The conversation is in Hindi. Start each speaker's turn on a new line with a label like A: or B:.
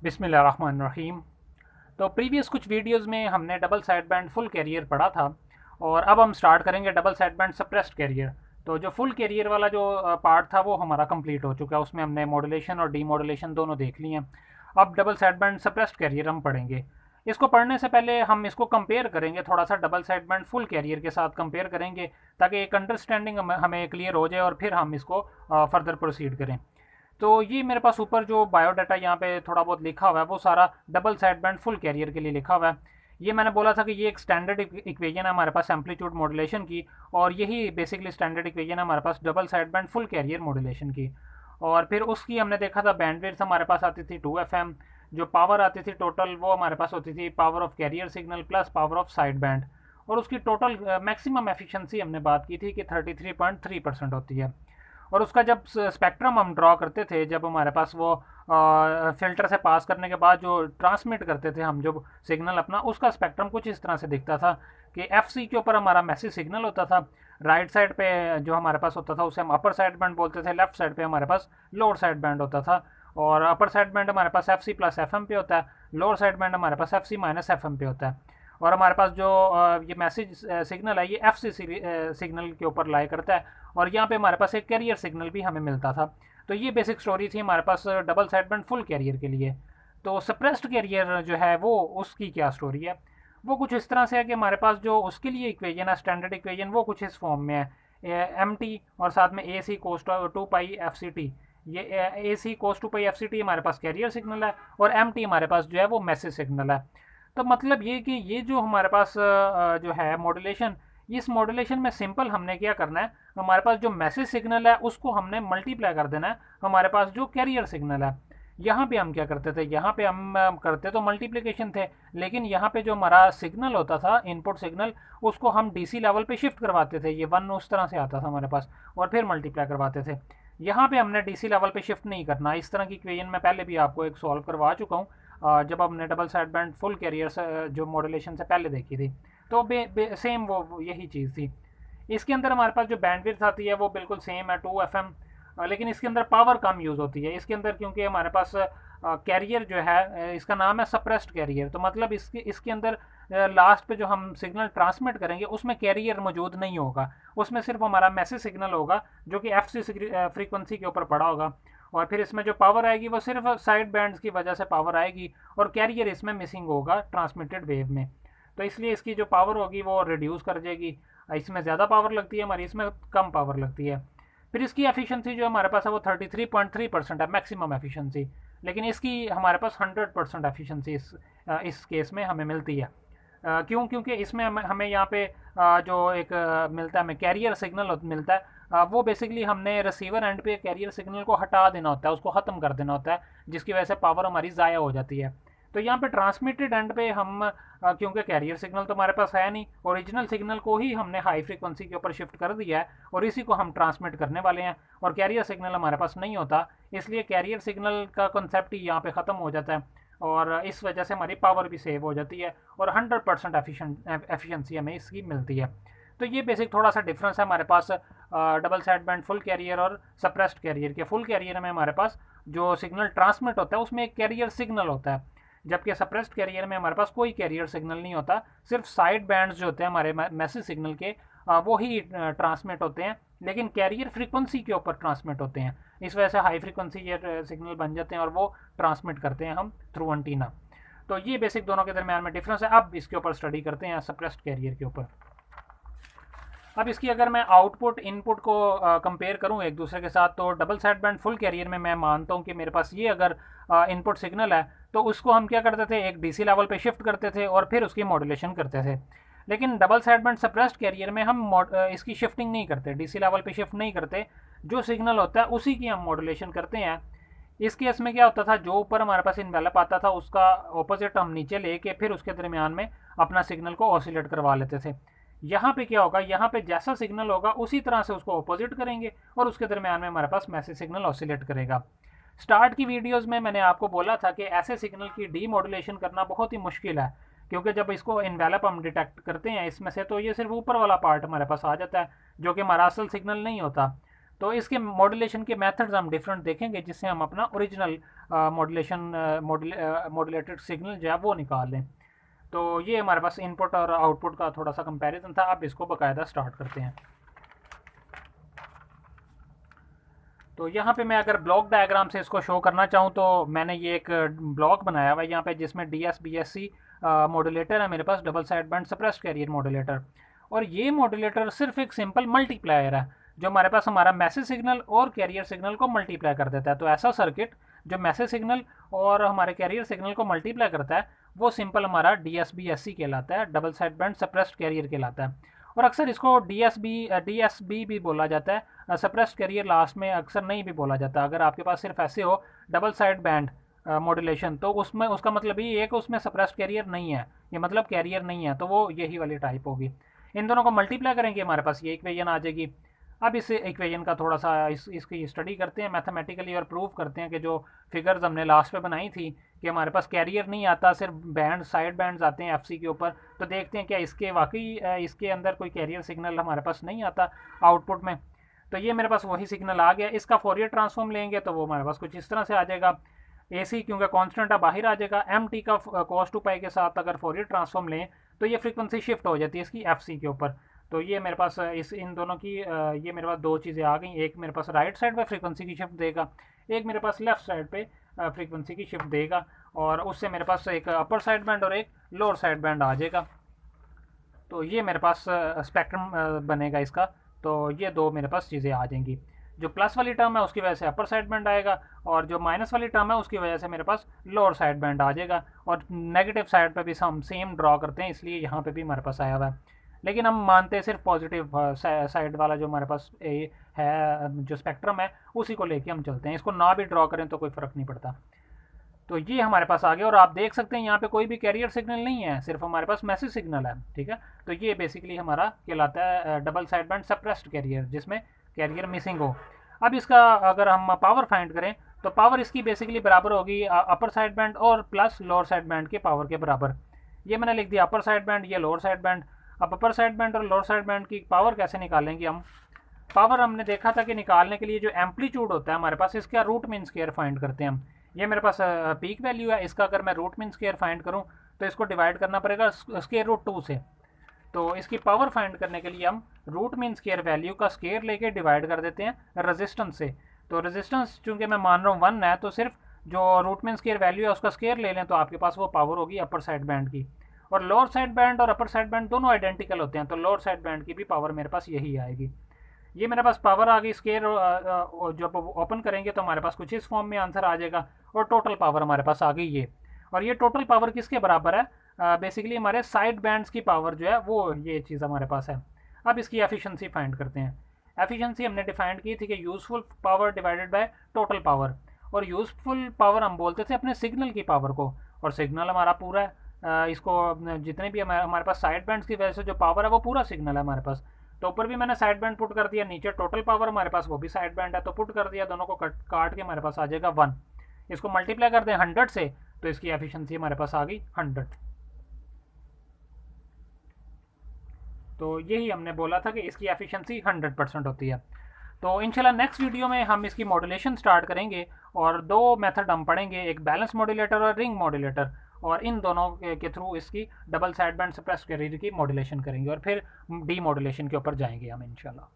A: बिस्मिल्लाहिर्रहमानिर्रहीम। तो प्रीवियस कुछ वीडियोस में हमने double side band full carrier पढ़ा था और अब हम स्टार्ट करेंगे double side band suppressed carrier. तो जो फुल कैरियर वाला जो पार्ट था वो हमारा कंप्लीट हो चुका है, उसमें हमने मॉड्यूलेशन और डीमॉड्यूलेशन दोनों देख लिए हैं। अब double side band suppressed career हम पढ़ेंगे। इसको पढ़ने से पहले हम इसको कंपेयर करेंगे, थोड़ा सा double side band full carrier के साथ कंपेयर करेंगे ताकि एक अंडरस्टैंडिंग हमें क्लियर हो जाए और फिर हम इसको फर्दर प्रोसीड करें। तो ये मेरे पास ऊपर जो बायोडाटा यहाँ पे थोड़ा बहुत लिखा हुआ है वो सारा double side band full carrier के लिए लिखा हुआ है। ये मैंने बोला था कि ये एक स्टैंडर्ड इक्वेशन है हमारे पास एम्पलीट्यूड मॉड्यूलेशन की, और यही बेसिकली स्टैंडर्ड इक्वेशन है हमारे पास double side band full carrier modulation की। और फिर उसकी हमने देखा था बैंडविड्थ हमारे पास आती थी 2 FM। जो पावर आती थी टोटल वो हमारे पास होती थी power of carrier signal plus power of side band. और उसकी टोटल मैक्सिमम एफिशिएंसी हमने बात की थी कि 33.3% होती है। और उसका जब स्पेक्ट्रम हम ड्रॉ करते थे, जब हमारे पास वो फिल्टर से पास करने के बाद जो ट्रांसमिट करते थे हम जो सिग्नल अपना, उसका स्पेक्ट्रम कुछ इस तरह से दिखता था कि FC के ऊपर हमारा मैसेज सिग्नल होता था। राइट साइड पे जो हमारे पास होता था उसे हम अपर साइड बैंड बोलते थे, लेफ्ट साइड पे हमारे पास लोअर साइड बैंड होता था। और अपर साइड बैंड हमारे पास FC प्लस FM पे होता है, लोअर साइड बैंड हमारे पास FC माइनस FM पे होता है। और हमारे पास जो ये मैसेज सिग्नल है ये FC सिग्नल के ऊपर लाई करता है, और यहाँ पे हमारे पास एक कैरियर सिग्नल भी हमें मिलता था। तो ये बेसिक स्टोरी थी हमारे पास double side band full carrier के लिए। तो सप्रेस्ड कैरियर जो है वो उसकी क्या स्टोरी है, वो कुछ इस तरह से है कि हमारे पास जो उसके लिए इक्वेशन है स्टैंडर्ड इक्वेशन वो कुछ इस फॉर्म में है, MT और साथ में AC कोस 2 पाई FCT। ये AC कोस 2 पाई FCT हमारे पास कैरियर सिग्नल है और MT हमारे पास जो है वो मैसेज सिग्नल है। तो मतलब ये कि ये जो हमारे पास जो है मॉड्यूलेशन, इस मॉड्यूलेशन में सिंपल हमने क्या करना है, हमारे पास जो मैसेज सिग्नल है उसको हमने मल्टीप्लाई कर देना है हमारे पास जो कैरियर सिग्नल है। यहाँ पे हम क्या करते थे, यहाँ पे हम करते तो मल्टीप्लिकेशन थे, लेकिन यहाँ पे जो हमारा सिग्नल होता था इनपुट सिग्नल, उसको हम DC लेवल पे शिफ्ट करवाते थे। ये 1 उस तरह से आता था हमारे पास और फिर मल्टीप्लाई करवाते थे। यहाँ पे हमने DC लेवल पे शिफ्ट नहीं करना। इस तरह की इक्वेशन मैं पहले भी आपको एक सॉल्व करवा चुका हूँ, जब हमने double side band full carrier जो मॉड्यूलेशन से पहले देखी थी। तो सेम वो यही चीज़ थी। इसके अंदर हमारे पास जो बैंडविड्थ आती है वो बिल्कुल सेम है 2 FM, लेकिन इसके अंदर पावर कम यूज़ होती है इसके अंदर, क्योंकि हमारे पास कैरियर जो है इसका नाम है सप्रेस्ड कैरियर। तो मतलब इसके अंदर लास्ट पे जो हम सिग्नल ट्रांसमिट करेंगे उसमें कैरियर मौजूद नहीं होगा, उसमें सिर्फ हमारा मैसेज सिग्नल होगा जो कि FC फ्रीक्वेंसी के ऊपर पड़ा होगा। और फिर इसमें जो पावर आएगी वो सिर्फ साइड बैंड्स की वजह से पावर आएगी, और कैरियर इसमें मिसिंग होगा ट्रांसमिटेड वेव में। तो इसलिए इसकी जो पावर होगी वो रिड्यूस कर जाएगी। इसमें ज़्यादा पावर लगती है हमारी, इसमें कम पावर लगती है। फिर इसकी एफिशिएंसी जो हमारे पास है वो 33.3% है मैक्सिमम एफिशिएंसी, लेकिन इसकी हमारे पास 100% एफिशिएंसी इस केस में हमें मिलती है। क्यों? क्योंकि इसमें हमें यहाँ पे जो एक मिलता है, हमें कैरियर सिग्नल मिलता है, वो बेसिकली हमने रिसीवर एंड पे कैरियर सिग्नल को हटा देना होता है, उसको ख़त्म कर देना होता है, जिसकी वजह से पावर हमारी ज़ाया हो जाती है। तो यहाँ पे ट्रांसमिटेड एंड पे हम क्योंकि कैरियर सिग्नल तो हमारे पास है नहीं, ओरिजिनल सिग्नल को ही हमने हाई फ्रीक्वेंसी के ऊपर शिफ्ट कर दिया है और इसी को हम ट्रांसमिट करने वाले हैं, और कैरियर सिग्नल हमारे पास नहीं होता, इसलिए कैरियर सिग्नल का कंसेप्ट ही यहाँ पे ख़त्म हो जाता है, और इस वजह से हमारी पावर भी सेव हो जाती है और 100% एफिशिएंसी हमें इसकी मिलती है। तो ये बेसिक थोड़ा सा डिफरेंस है हमारे पास double side band full carrier और सप्रेस्ड कैरियर के। फुल कैरियर में हमारे पास जो सिग्नल ट्रांसमिट होता है उसमें एक कैरियर सिग्नल होता है, जबकि सप्रेस्ड कैरियर में हमारे पास कोई कैरियर सिग्नल नहीं होता, सिर्फ साइड बैंड्स जो होते हैं हमारे मैसेज सिग्नल के वो ही ट्रांसमिट होते हैं, लेकिन कैरियर फ्रीक्वेंसी के ऊपर ट्रांसमिट होते हैं। इस वजह से हाई फ्रीक्वेंसी ये सिग्नल बन जाते हैं और वो ट्रांसमिट करते हैं हम थ्रू एंटीना। तो ये बेसिक दोनों के दरमियान में डिफरेंस है। अब इसके ऊपर स्टडी करते हैं सप्रेस्ड कैरियर के ऊपर। अब इसकी अगर मैं आउटपुट इनपुट को कंपेयर करूं एक दूसरे के साथ, तो double side band full carrier में मैं मानता हूं कि मेरे पास ये अगर इनपुट सिग्नल है तो उसको हम क्या करते थे, एक DC लेवल पे शिफ्ट करते थे और फिर उसकी मॉड्यूलेशन करते थे। लेकिन double side band suppressed career में हम इसकी शिफ्टिंग नहीं करते, DC लेवल पे शिफ्ट नहीं करते, जो सिग्नल होता है उसी की हम मॉड्यूलेशन करते हैं। इस केस में क्या होता था, जो ऊपर हमारे पास इन्वेलप आता था उसका ऑपोजिट हम नीचे लेके फिर उसके दरमियान में अपना सिग्नल को ऑसिलेट करवा लेते थे। यहाँ पे क्या होगा, यहाँ पे जैसा सिग्नल होगा उसी तरह से उसको ऑपोजिट करेंगे और उसके दरमियान में हमारे पास मैसेज सिग्नल ऑसिलेट करेगा। स्टार्ट की वीडियोस में मैंने आपको बोला था कि ऐसे सिग्नल की डीमॉड्यूलेशन करना बहुत ही मुश्किल है, क्योंकि जब इसको इन्वेलप हम डिटेक्ट करते हैं इसमें से, तो ये सिर्फ ऊपर वाला पार्ट हमारे पास आ जाता है जो कि हमारा असल सिग्नल नहीं होता। तो इसके मॉड्यूलेशन के मेथड्स हम डिफरेंट देखेंगे, जिससे हम अपना ओरिजिनल मॉड्यूलेटेड सिग्नल जो है वो निकाल लें। तो ये हमारे पास इनपुट और आउटपुट का थोड़ा सा कंपैरिजन था। अब इसको बाकायदा स्टार्ट करते हैं। तो यहाँ पे मैं अगर ब्लॉक डायग्राम से इसको शो करना चाहूँ तो मैंने ये एक ब्लॉक बनाया हुआ है यहाँ पे, जिसमें DSBSC मॉड्यूलेटर है मेरे पास, double side band suppressed carrier modulator. और ये मॉड्यूलेटर सिर्फ एक सिंपल मल्टीप्लायर है जो हमारे पास हमारा मैसेज सिग्नल और कैरियर सिग्नल को मल्टीप्लाई कर देता है। तो ऐसा सर्किट जो मैसेज सिग्नल और हमारे कैरियर सिग्नल को मल्टीप्लाई करता है वो सिंपल हमारा DSBSC कहलाता है, double side band suppressed career कहलाता है। और अक्सर इसको DSB भी बोला जाता है, सप्रेस्ड कैरियर लास्ट में अक्सर नहीं भी बोला जाता। अगर आपके पास सिर्फ ऐसे हो डबल साइड बैंड मॉड्यूलेशन, तो उसमें उसका मतलब ये है कि उसमें सप्रेस्ड कैरियर नहीं है, ये मतलब कैरियर नहीं है, तो वो यही वाली टाइप होगी। इन दोनों को मल्टीप्लाई करेंगे हमारे पास ये इक्वेशन आ जाएगी। अब इस इक्वेशन का थोड़ा सा इसकी स्टडी करते हैं मैथमेटिकली और प्रूव करते हैं कि जो फिगर्स हमने लास्ट पे बनाई थी कि हमारे पास कैरियर नहीं आता, सिर्फ बैंड साइड बैंड्स आते हैं FC के ऊपर। तो देखते हैं क्या इसके वाकई इसके अंदर कोई कैरियर सिग्नल हमारे पास नहीं आता आउटपुट में। तो ये मेरे पास वही सिग्नल आ गया। इसका फोरियर ट्रांसफॉर्म लेंगे तो वो हमारे पास कुछ इस तरह से आ जाएगा। AC क्योंकि कॉन्स्टेंट है बाहर आ जाएगा, MT का cos 2π के साथ अगर फोरियर ट्रांसफॉर्म लें तो ये फ्रीक्वेंसी शिफ्ट हो जाती है इसकी FC के ऊपर। तो ये मेरे पास इन दोनों की ये मेरे पास दो चीज़ें आ गई। एक मेरे पास राइट साइड पे फ्रीक्वेंसी की शिफ्ट देगा, एक मेरे पास लेफ्ट साइड पे फ्रीक्वेंसी की शिफ्ट देगा, और उससे मेरे पास एक अपर साइड बैंड और एक लोअर साइड बैंड आ जाएगा। तो ये मेरे पास स्पेक्ट्रम बनेगा इसका। तो ये दो मेरे पास चीज़ें आ जाएंगी। जो प्लस वाली टर्म है उसकी वजह से अपर साइड बैंड आएगा, और जो माइनस वाली टर्म है उसकी वजह से मेरे पास लोअर साइड बैंड आ जाएगा। और नेगेटिव साइड पे भी हम सेम ड्रॉ करते हैं, इसलिए यहाँ पे भी हमारे पास आया हुआ है। लेकिन हम मानते हैं सिर्फ पॉजिटिव साइड वाला जो हमारे पास है जो स्पेक्ट्रम है उसी को लेके हम चलते हैं। इसको ना भी ड्रॉ करें तो कोई फ़र्क नहीं पड़ता। तो ये हमारे पास आ गया, और आप देख सकते हैं यहाँ पे कोई भी कैरियर सिग्नल नहीं है, सिर्फ हमारे पास मैसेज सिग्नल है। ठीक है, तो ये बेसिकली हमारा कहलाता है double side band suppressed career, जिसमें कैरियर मिसिंग हो। अब इसका अगर हम पावर फाइंड करें तो पावर इसकी बेसिकली बराबर होगी अपर साइड बैंड और प्लस लोअर साइड बैंड के पावर के बराबर। ये मैंने लिख दिया अपर साइड बैंड, ये लोअर साइड बैंड। अब अपर साइड बैंड और लोअर साइड बैंड की पावर कैसे निकालेंगे हम? पावर हमने देखा था कि निकालने के लिए जो एम्पलीट्यूड होता है हमारे पास, इसका रूट मीन स्क्वायर फाइंड करते हैं हम। ये मेरे पास पीक वैल्यू है, इसका अगर मैं रूट मीन स्क्वायर फाइंड करूं तो इसको डिवाइड करना पड़ेगा स्क्वायर रूट 2 से। तो इसकी पावर फाइंड करने के लिए हम रूट मीन स्क्वायर वैल्यू का स्क्वायर लेके डिवाइड कर देते हैं रेजिस्टेंस से। तो रेजिस्टेंस चूंकि मैं मान रहा हूँ 1 है, तो सिर्फ जो रूट मीन स्क्वायर वैल्यू है उसका स्क्वायर ले लें तो आपके पास वो पावर होगी अपर साइड बैंड की। और लोअर साइड बैंड और अपर साइड बैंड दोनों आइडेंटिकल होते हैं, तो लोअर साइड बैंड की भी पावर मेरे पास यही आएगी। ये मेरे पास पावर आ गई स्क्वायर, जब ओपन करेंगे तो हमारे पास कुछ इस फॉर्म में आंसर आ जाएगा, और टोटल पावर हमारे पास आ गई ये। और ये टोटल पावर किसके बराबर है? बेसिकली हमारे साइड बैंड्स की पावर जो है वो ये चीज़ हमारे पास है। अब इसकी एफिशिएंसी फाइंड करते हैं। एफिशिएंसी हमने डिफाइंड की थी कि useful power divided by total power, और यूजफुल पावर हम बोलते थे अपने सिग्नल की पावर को, और सिग्नल हमारा पूरा है। इसको जितने भी हमारे पास साइड बैंड्स की वजह से जो पावर है वो पूरा सिग्नल है हमारे पास। तो ऊपर भी मैंने साइड बैंड पुट कर दिया, नीचे टोटल पावर हमारे पास वो भी साइड बैंड है, तो पुट कर दिया, दोनों को काट के हमारे पास आ जाएगा 1। इसको मल्टीप्लाई कर दें 100 से तो इसकी एफिशिएंसी हमारे पास आ गई 100। तो यही हमने बोला था कि इसकी एफिशिएंसी 100% होती है। तो इंशाल्लाह नेक्स्ट वीडियो में हम इसकी मॉड्यूलेशन स्टार्ट करेंगे, और दो मेथड हम पढ़ेंगे, एक बैलेंस मॉड्यूलेटर और रिंग मॉड्यूलेटर, और इन दोनों के थ्रू इसकी double side band suppressed career की मॉड्यूलेशन करेंगे, और फिर डी मॉड्यूलेशन के ऊपर जाएंगे हम इंशाल्लाह।